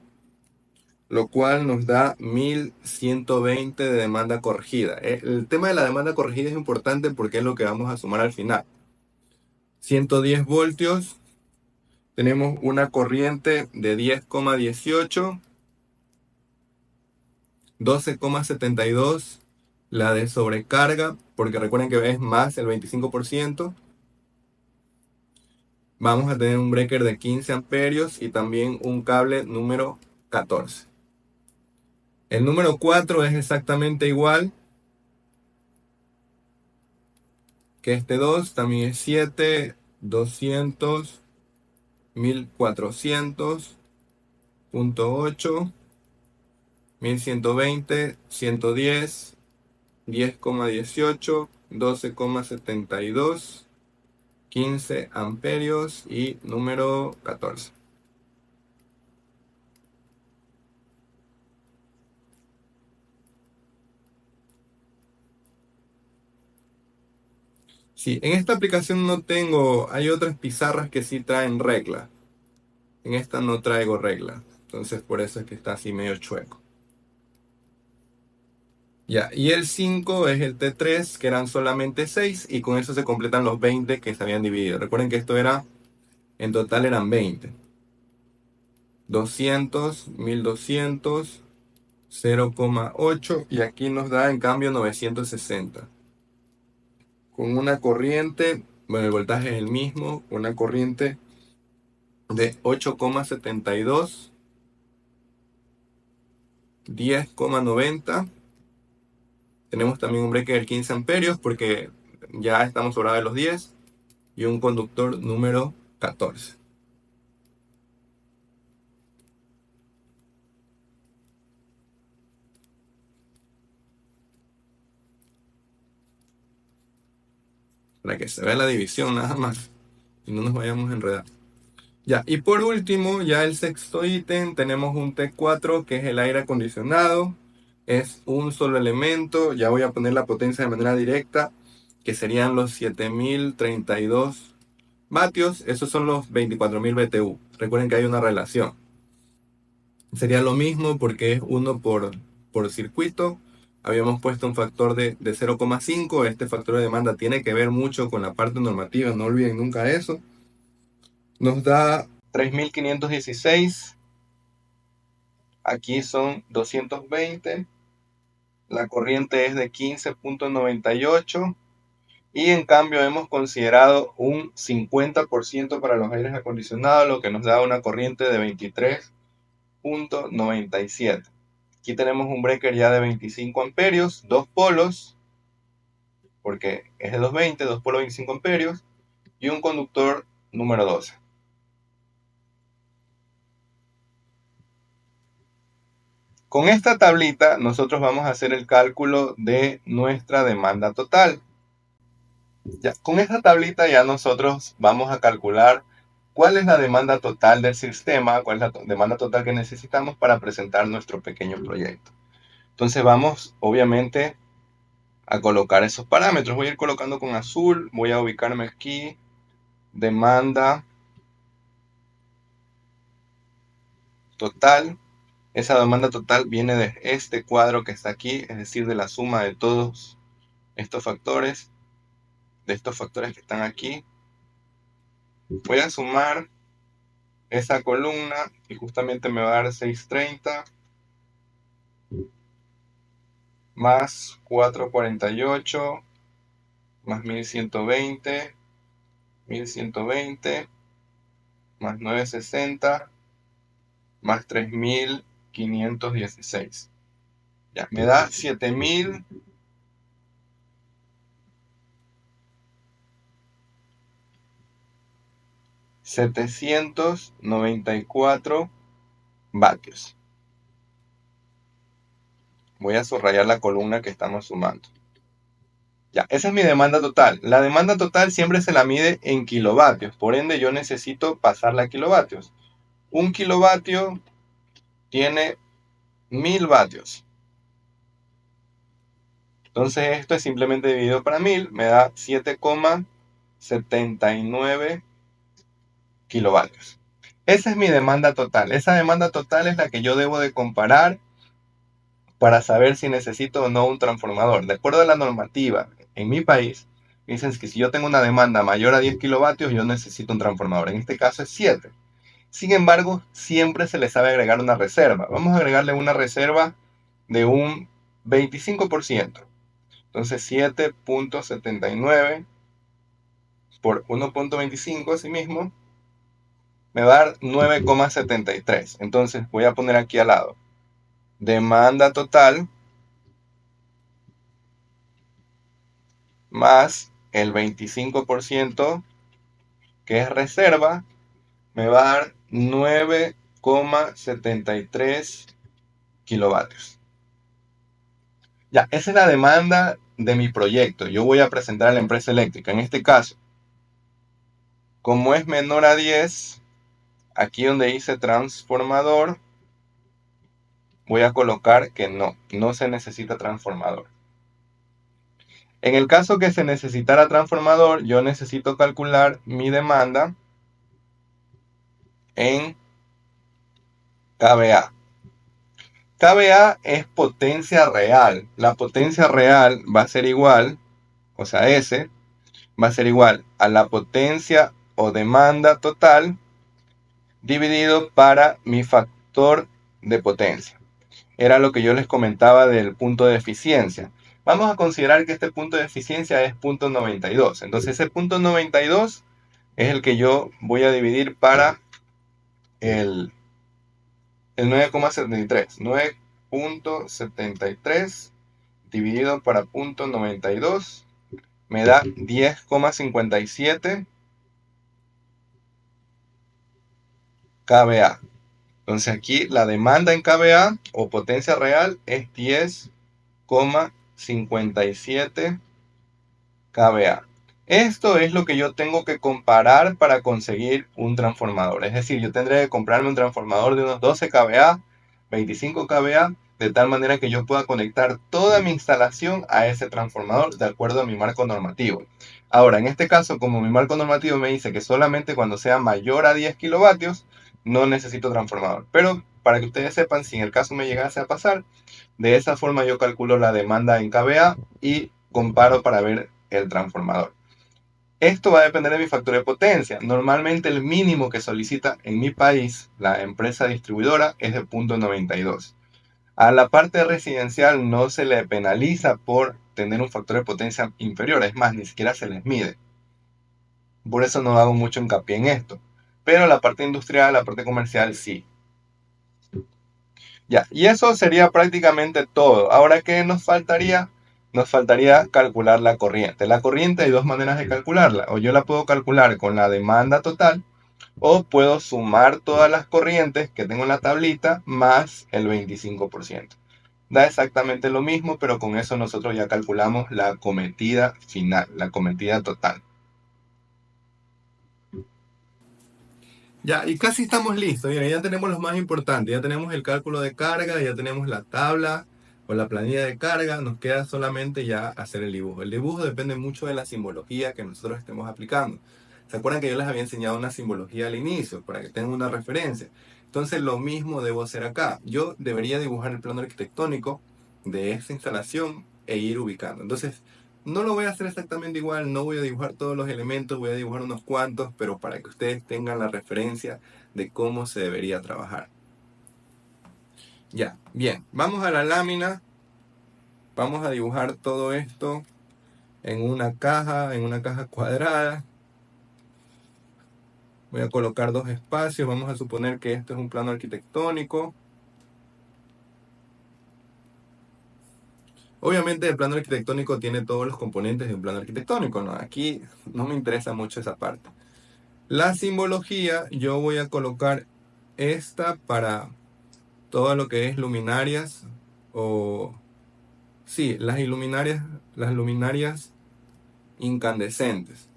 lo cual nos da 1120 de demanda corregida. El tema de la demanda corregida es importante porque es lo que vamos a sumar al final. 110 voltios, tenemos una corriente de 10,18, 12,72 la de sobrecarga, porque recuerden que es más el 25%. Vamos a tener un breaker de 15 amperios y también un cable número 14. El número 4 es exactamente igual que este 2, también es 7, 200, 1400.8, 1120, 110, 10,18, 12,72, 15 amperios y número 14. Sí, en esta aplicación no tengo, hay otras pizarras que sí traen regla. En esta no traigo regla, entonces por eso es que está así medio chueco. Ya, y el 5 es el T3, que eran solamente 6, y con eso se completan los 20 que se habían dividido. Recuerden que esto era, en total eran 20. 200, 1200, 0,8, y aquí nos da en cambio 960. Con una corriente, bueno, el voltaje es el mismo, una corriente de 8,72, 10,90. Tenemos también un breaker de 15 amperios porque ya estamos sobrados de los 10, y un conductor número 14. Para que se vea la división nada más y no nos vayamos a enredar. Ya, y por último, ya el sexto ítem, tenemos un T4 que es el aire acondicionado. Es un solo elemento. Ya voy a poner la potencia de manera directa, que serían los 7032 vatios. Esos son los 24.000 BTU. Recuerden que hay una relación. Sería lo mismo porque es uno por circuito. Habíamos puesto un factor de 0,5. Este factor de demanda tiene que ver mucho con la parte normativa, no olviden nunca eso. Nos da 3516. Aquí son 220. La corriente es de 15,98. Y en cambio hemos considerado un 50% para los aires acondicionados, lo que nos da una corriente de 23,97. Aquí tenemos un breaker ya de 25 amperios, dos polos, porque es de 220, dos polos 25 amperios, y un conductor número 12. Con esta tablita nosotros vamos a hacer el cálculo de nuestra demanda total. Ya, con esta tablita ya nosotros vamos a calcular cuál es la demanda total del sistema, cuál es la demanda total que necesitamos para presentar nuestro pequeño proyecto. Entonces vamos, obviamente, a colocar esos parámetros. Voy a ir colocando con azul, voy a ubicarme aquí, demanda total. Esa demanda total viene de este cuadro que está aquí, es decir, de la suma de todos estos factores, de estos factores que están aquí. Voy a sumar esa columna y justamente me va a dar 630 más 448 más 1120, 1120 más 960 más 3516. Ya, me da 794 vatios. Voy a subrayar la columna que estamos sumando. Ya, esa es mi demanda total. La demanda total siempre se la mide en kilovatios. Por ende, yo necesito pasarla a kilovatios. Un kilovatio tiene 1000 vatios. Entonces, esto es simplemente dividido para 1000. Me da 7,79 kilovatios. Esa es mi demanda total. Esa demanda total es la que yo debo de comparar para saber si necesito o no un transformador. De acuerdo a la normativa en mi país, dicen que si yo tengo una demanda mayor a 10 kilovatios, yo necesito un transformador. En este caso es 7. Sin embargo, siempre se le sabe agregar una reserva. Vamos a agregarle una reserva de un 25%. Entonces 7,79 por 1,25 así mismo me va a dar 9,73. Entonces voy a poner aquí al lado demanda total más el 25% que es reserva, me va a dar 9,73 kilovatios. Ya, esa es la demanda de mi proyecto. Yo voy a presentar a la empresa eléctrica. En este caso, como es menor a 10, aquí donde dice transformador, voy a colocar que no se necesita transformador. En el caso que se necesitara transformador, yo necesito calcular mi demanda en kVA. kVA es potencia real. La potencia real va a ser igual, o sea, S, va a ser igual a la potencia o demanda total dividido para mi factor de potencia. Era lo que yo les comentaba del punto de eficiencia. Vamos a considerar que este punto de eficiencia es 0,92. Entonces ese 0,92 es el que yo voy a dividir para el 9,73. 9,73 dividido para 0,92 me da 10,57 kVA. Entonces aquí la demanda en kVA o potencia real es 10,57 kVA. Esto es lo que yo tengo que comparar para conseguir un transformador. Es decir, yo tendré que comprarme un transformador de unos 12 kVA, 25 kVA, de tal manera que yo pueda conectar toda mi instalación a ese transformador de acuerdo a mi marco normativo. Ahora, en este caso, como mi marco normativo me dice que solamente cuando sea mayor a 10 kilovatios, no necesito transformador. Pero para que ustedes sepan, si en el caso me llegase a pasar, de esa forma yo calculo la demanda en kVA y comparo para ver el transformador. Esto va a depender de mi factor de potencia. Normalmente el mínimo que solicita en mi país la empresa distribuidora es de 0,92. A la parte residencial no se le penaliza por tener un factor de potencia inferior. Es más, ni siquiera se les mide. Por eso no hago mucho hincapié en esto. Pero la parte industrial, la parte comercial sí. Ya, y eso sería prácticamente todo. Ahora, ¿qué nos faltaría? Nos faltaría calcular la corriente. La corriente hay dos maneras de calcularla. O yo la puedo calcular con la demanda total, o puedo sumar todas las corrientes que tengo en la tablita más el 25%. Da exactamente lo mismo, pero con eso nosotros ya calculamos la cometida final, la cometida total. Ya, y casi estamos listos. Mira, ya tenemos lo más importante. Ya tenemos el cálculo de carga, ya tenemos la tabla o la planilla de carga. Nos queda solamente ya hacer el dibujo. El dibujo depende mucho de la simbología que nosotros estemos aplicando. ¿Se acuerdan que yo les había enseñado una simbología al inicio para que tengan una referencia? Entonces lo mismo debo hacer acá. Yo debería dibujar el plano arquitectónico de esta instalación e ir ubicando. Entonces, no lo voy a hacer exactamente igual, no voy a dibujar todos los elementos, voy a dibujar unos cuantos, pero para que ustedes tengan la referencia de cómo se debería trabajar. Ya, bien, vamos a la lámina, vamos a dibujar todo esto en una caja cuadrada. Voy a colocar dos espacios, vamos a suponer que esto es un plano arquitectónico. Obviamente el plano arquitectónico tiene todos los componentes de un plano arquitectónico, ¿no? Aquí no me interesa mucho esa parte. La simbología, yo voy a colocar esta para todo lo que es luminarias o... Sí, las luminarias incandescentes.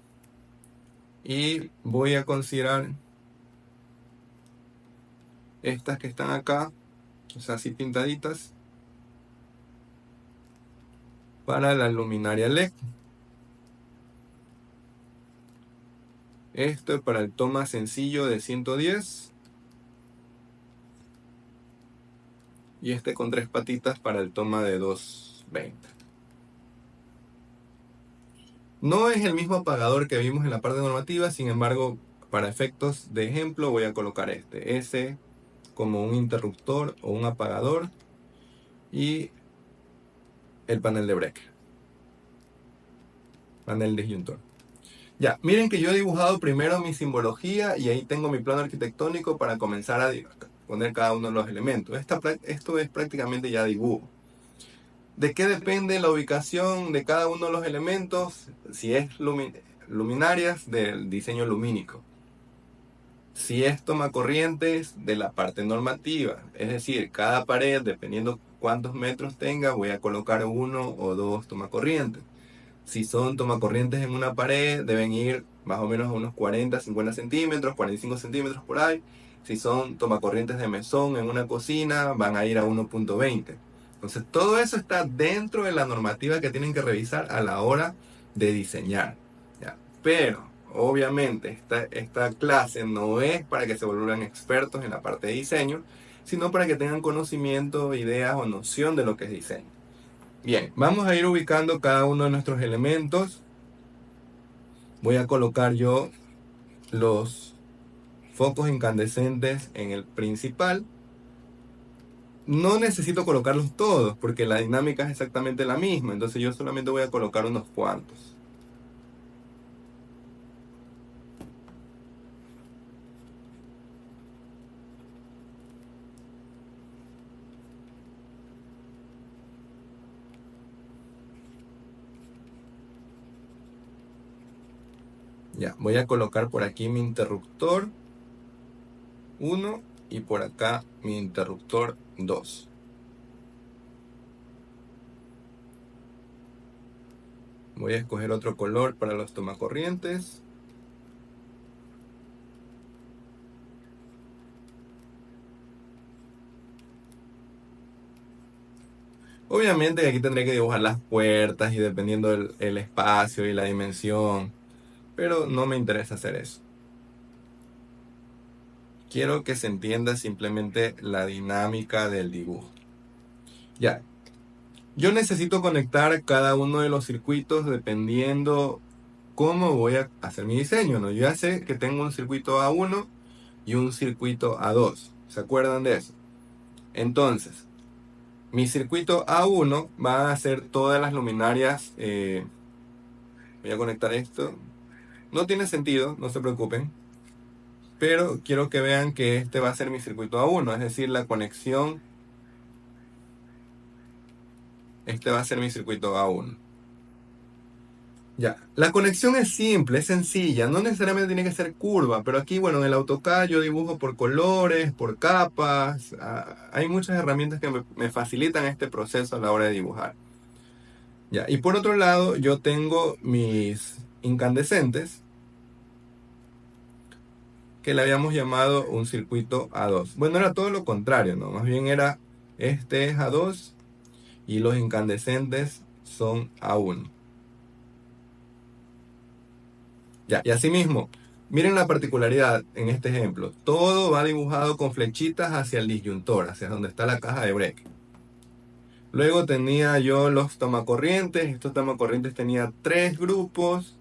Y voy a considerar estas que están acá, o sea, así pintaditas, para la luminaria LED. Esto es para el toma sencillo de 110. Y este con 3 patitas para el toma de 220. No es el mismo apagador que vimos en la parte normativa, sin embargo, para efectos de ejemplo voy a colocar ese como un interruptor o un apagador y el panel de breaker, panel disyuntor. Ya, miren que yo he dibujado primero mi simbología y ahí tengo mi plano arquitectónico para comenzar a poner cada uno de los elementos. Esto es prácticamente ya dibujo. ¿De qué depende la ubicación de cada uno de los elementos? Si es luminarias, del diseño lumínico. Si es tomacorrientes, de la parte normativa. Es decir, cada pared, dependiendo cuántos metros tenga, voy a colocar uno o dos tomacorrientes. Si son tomacorrientes en una pared, deben ir más o menos a unos 40, 50 centímetros, 45 centímetros por ahí. Si son tomacorrientes de mesón en una cocina, van a ir a 1.20. Entonces, todo eso está dentro de la normativa que tienen que revisar a la hora de diseñar. ¿Ya? Pero, obviamente, esta clase no es para que se vuelvan expertos en la parte de diseño, sino para que tengan conocimiento, ideas o noción de lo que es diseño. Bien, vamos a ir ubicando cada uno de nuestros elementos. Voy a colocar yo los focos incandescentes en el principal. No necesito colocarlos todos porque la dinámica es exactamente la misma. Entonces yo solamente voy a colocar unos cuantos. Ya, voy a colocar por aquí mi interruptor 1 y por acá mi interruptor 2. Voy a escoger otro color para los tomacorrientes. Obviamente aquí tendré que dibujar las puertas y dependiendo del espacio y la dimensión, pero no me interesa hacer eso. Quiero que se entienda simplemente la dinámica del dibujo. Ya, yo necesito conectar cada uno de los circuitos dependiendo cómo voy a hacer mi diseño, ¿no? Yo ya sé que tengo un circuito A1 y un circuito A2. ¿Se acuerdan de eso? Entonces, mi circuito A1 va a hacer todas las luminarias. Voy a conectar esto. No tiene sentido, no se preocupen. Pero quiero que vean que este va a ser mi circuito A1, es decir, la conexión. Este va a ser mi circuito A1. Ya, la conexión es simple, es sencilla, no necesariamente tiene que ser curva, pero aquí, bueno, en el AutoCAD yo dibujo por colores, por capas, hay muchas herramientas que me facilitan este proceso a la hora de dibujar. Ya, y por otro lado, yo tengo mis incandescentes, que le habíamos llamado un circuito A2. Bueno, era todo lo contrario, ¿no? Más bien era, este es A2 y los incandescentes son A1. Ya, y asimismo, miren la particularidad en este ejemplo. Todo va dibujado con flechitas hacia el disyuntor, hacia donde está la caja de break. Luego tenía yo los tomacorrientes. Estos tomacorrientes tenían 3 grupos.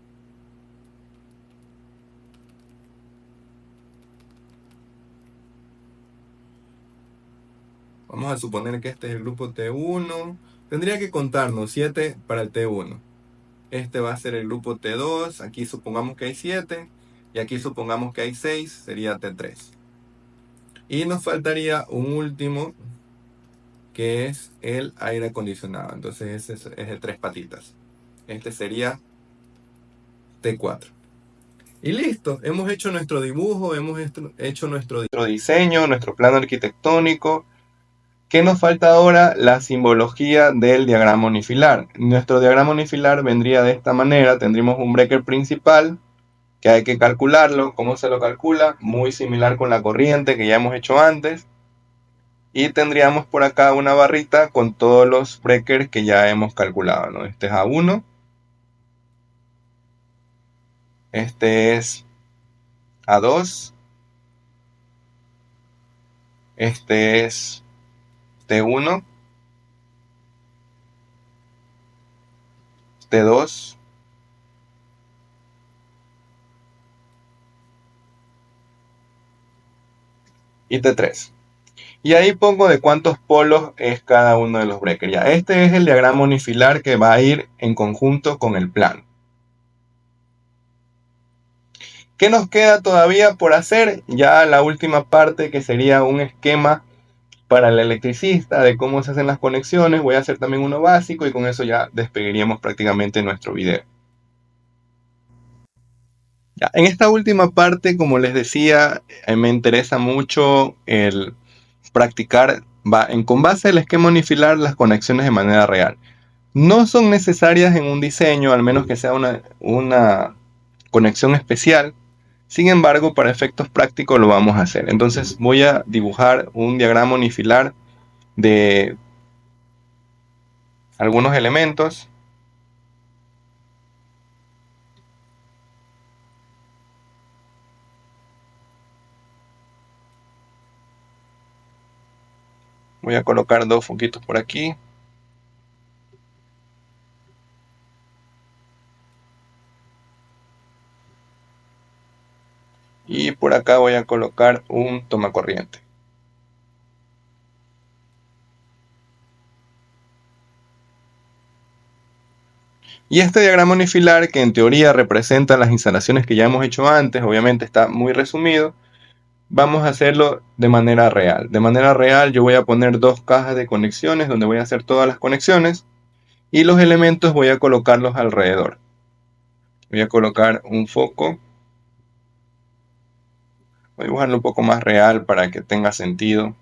Vamos a suponer que este es el grupo T1. Tendría que contarnos 7 para el T1. Este va a ser el grupo T2. Aquí supongamos que hay 7. Y aquí supongamos que hay 6. Sería T3. Y nos faltaría un último, que es el aire acondicionado. Entonces ese es de 3 patitas. Este sería T4. Y listo, hemos hecho nuestro dibujo, hecho nuestro diseño, nuestro plano arquitectónico. ¿Qué nos falta ahora? La simbología del diagrama unifilar. Nuestro diagrama unifilar vendría de esta manera. Tendríamos un breaker principal que hay que calcularlo. ¿Cómo se lo calcula? Muy similar con la corriente que ya hemos hecho antes. Y tendríamos por acá una barrita con todos los breakers que ya hemos calculado, ¿no? Este es A1, este es A2, este es T1, T2 y T3. Y ahí pongo de cuántos polos es cada uno de los breakers. Ya, este es el diagrama unifilar que va a ir en conjunto con el plano. ¿Qué nos queda todavía por hacer? Ya la última parte, que sería un esquema para el electricista de cómo se hacen las conexiones. Voy a hacer también uno básico y con eso ya despegaríamos prácticamente nuestro video. Ya, en esta última parte, como les decía, me interesa mucho el practicar con base al esquema unifilar las conexiones de manera real. No son necesarias en un diseño, al menos que sea una conexión especial. Sin embargo, para efectos prácticos lo vamos a hacer. Entonces voy a dibujar un diagrama unifilar de algunos elementos. Voy a colocar dos foquitos por aquí. Y por acá voy a colocar un tomacorriente. Y este diagrama unifilar, que en teoría representa las instalaciones que ya hemos hecho antes, obviamente está muy resumido, vamos a hacerlo de manera real. De manera real yo voy a poner dos cajas de conexiones donde voy a hacer todas las conexiones y los elementos voy a colocarlos alrededor. Voy a colocar un foco. Voy a dibujarlo un poco más real para que tenga sentido.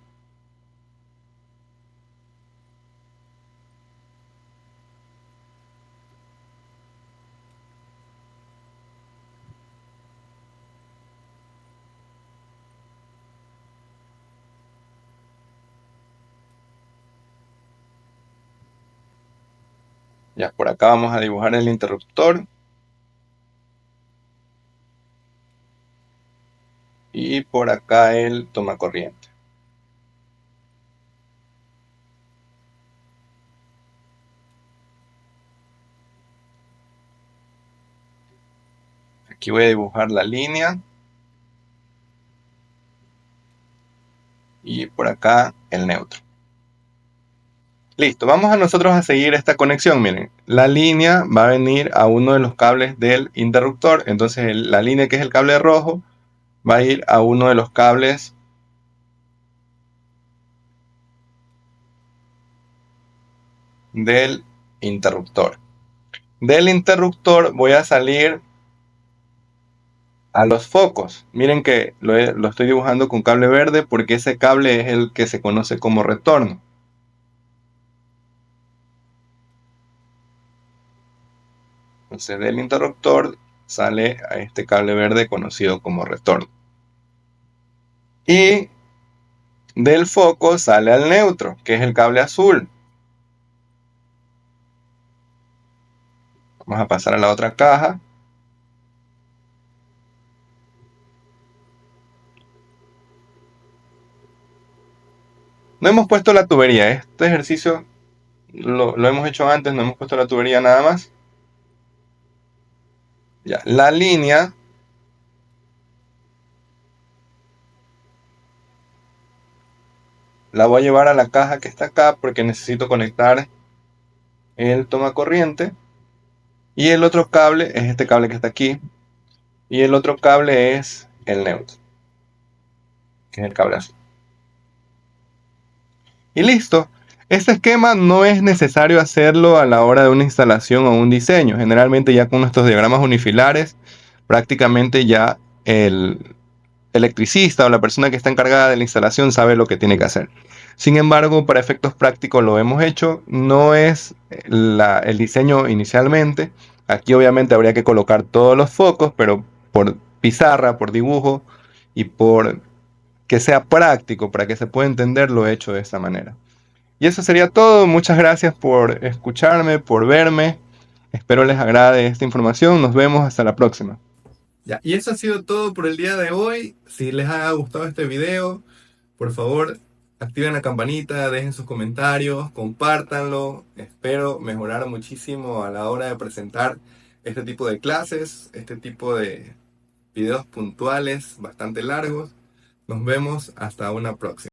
Ya, por acá vamos a dibujar el interruptor. Y por acá el tomacorriente. Aquí voy a dibujar la línea. Y por acá el neutro. Listo, vamos a nosotros a seguir esta conexión. Miren, la línea va a venir a uno de los cables del interruptor. Entonces la línea, que es el cable rojo, va a ir a uno de los cables del interruptor. Del interruptor voy a salir a los focos. Miren que lo estoy dibujando con cable verde porque ese cable es el que se conoce como retorno. Entonces del interruptor sale a este cable verde conocido como retorno. Y del foco sale al neutro, que es el cable azul. Vamos a pasar a la otra caja. No hemos puesto la tubería. Este ejercicio lo hemos hecho antes, no hemos puesto la tubería nada más. Ya, la línea la voy a llevar a la caja que está acá porque necesito conectar el tomacorriente. Y el otro cable es este cable que está aquí. Y el otro cable es el neutro, que es el cable azul. Y listo. Este esquema no es necesario hacerlo a la hora de una instalación o un diseño. Generalmente ya con nuestros diagramas unifilares prácticamente ya el electricista o la persona que está encargada de la instalación sabe lo que tiene que hacer. Sin embargo, para efectos prácticos lo hemos hecho, no es el diseño inicialmente. Aquí obviamente habría que colocar todos los focos, pero por pizarra, por dibujo y por que sea práctico para que se pueda entender lo hecho de esta manera. Y eso sería todo. Muchas gracias por escucharme, por verme. Espero les agrade esta información. Nos vemos hasta la próxima. Ya, y eso ha sido todo por el día de hoy. Si les ha gustado este video, por favor, activen la campanita, dejen sus comentarios, compártanlo. Espero mejorar muchísimo a la hora de presentar este tipo de clases, este tipo de videos puntuales, bastante largos. Nos vemos hasta una próxima.